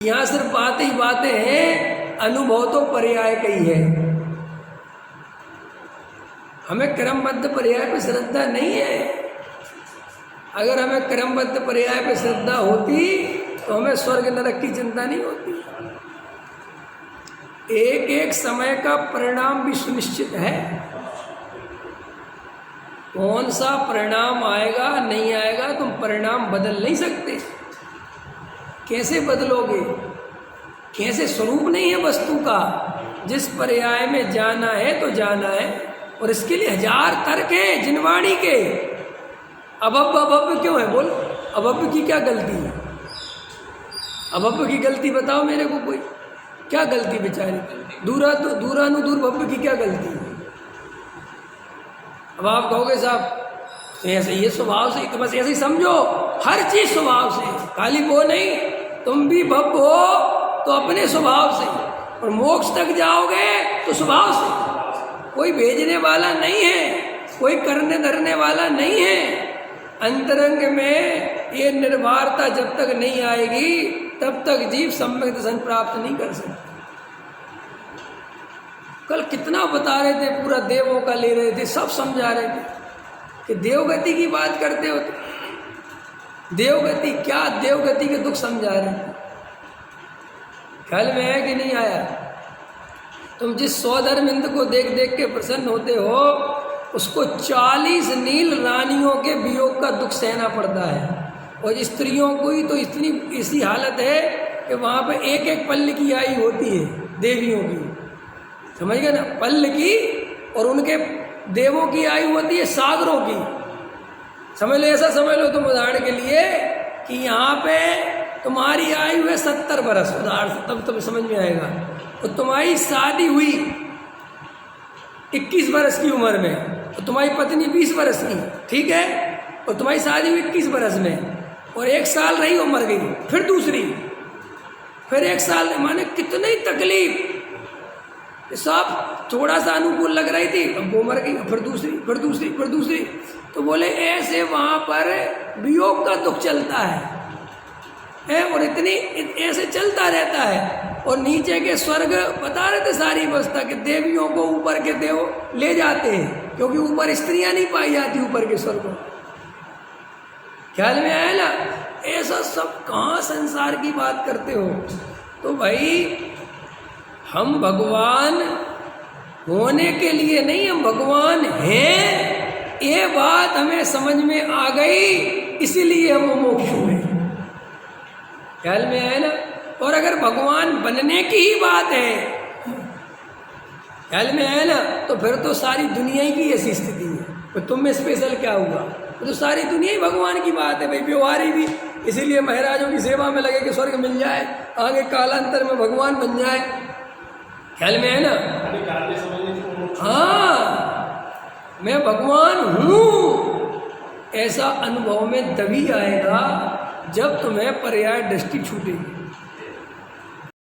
यहाँ सिर्फ बातें ही बातें हैं, अनुभव तो पर्याय का ही है। हमें क्रमबद्ध पर्याय पर श्रद्धा नहीं है। अगर हमें क्रमबद्ध पर्याय पर श्रद्धा होती तो हमें स्वर्ग नरक की चिंता नहीं होती। एक एक समय का परिणाम भी सुनिश्चित है। कौन सा परिणाम आएगा नहीं आएगा तुम परिणाम बदल नहीं सकते। कैसे बदलोगे? कैसे? स्वरूप नहीं है वस्तु का। जिस पर्याय में जाना है तो जाना है, और इसके लिए हजार तर्क हैं जिनवाणी के। अभव्य क्यों है? बोल, अभव्य की क्या गलती है? अभव्य की गलती बताओ मेरे को, कोई क्या गलती बेचारी? दूरानुदूर भव्य की क्या गलती है? अब आप कहोगे साहब ऐसे ये स्वभाव से, तो बस ऐसे ही समझो, हर चीज स्वभाव से, खाली वो नहीं, तुम भी भव्य हो तो अपने स्वभाव से, और मोक्ष तक जाओगे तो स्वभाव से। कोई भेजने वाला नहीं है, कोई करने धरने वाला नहीं है। अंतरंग में ये निर्भरता जब तक नहीं आएगी तब तक जीव सम्यक दर्शन प्राप्त नहीं कर सकता। कल कितना बता रहे थे, पूरा देवों का ले रहे थे, सब समझा रहे थे कि देवगति की बात करते हो तो देवगति क्या, देवगति के दुख समझा रहे थे। ख्याल में है कि नहीं आया? तुम जिस सौधर्मिंद को देख देख के प्रसन्न होते हो उसको 40 नील रानियों के वियोग का दुख सहना पड़ता है। और स्त्रियों को ही तो इतनी ऐसी हालत है कि वहाँ पे एक एक पल्ल की आई होती है देवियों की, समझ गए ना? पल्ल की, और उनके देवों की आयु होती है सागरों की। समझ लो, ऐसा समझ लो तुम उदाहरण के लिए कि यहाँ पे तुम्हारी आयु है 70 बरस, उदाहरण, तब तुम्हें समझ में आएगा। तो तुम्हारी शादी हुई 21 बरस की उम्र में, और तुम्हारी पत्नी 20 बरस की, ठीक है, और तुम्हारी शादी हुई 21 बरस में, और 1 साल रही वो मर गई, फिर दूसरी, फिर 1 साल, माने कितनी तकलीफ। सब थोड़ा सा अनुकूल लग रही थी, अब वो मर गई, फिर दूसरी, फिर दूसरी, फिर दूसरी। तो बोले ऐसे वहाँ पर वियोग का दुख चलता है, और इतनी ऐसे चलता रहता है। और नीचे के स्वर्ग बता रहे थे सारी व्यवस्था कि देवियों को ऊपर के देव ले जाते हैं, क्योंकि ऊपर स्त्रियां नहीं पाई जाती ऊपर के स्वर्ग। ख्याल में आया ना? ऐसा सब कहाँ संसार की बात करते हो? तो भाई हम भगवान होने के लिए नहीं, हम भगवान हैं, ये बात हमें समझ में आ गई, इसीलिए हम मोक्ष हुए। ख्याल में आया ना? और अगर भगवान बनने की ही बात है, ख्याल में आया ना, तो फिर तो सारी दुनिया ही की ऐसी स्थिति है। तो तुम में स्पेशल क्या हुआ? तो सारी दुनिया ही भगवान की बात है भाई, व्यवहारी भी। इसीलिए महाराजों की सेवा में लगे कि स्वर्ग मिल जाए, आगे कालांतर में भगवान बन जाए। ख्याल में है ना? हाँ, मैं भगवान हूँ, ऐसा अनुभव में तभी आएगा जब तुम्हें पर्याय दृष्टि छूटेगी।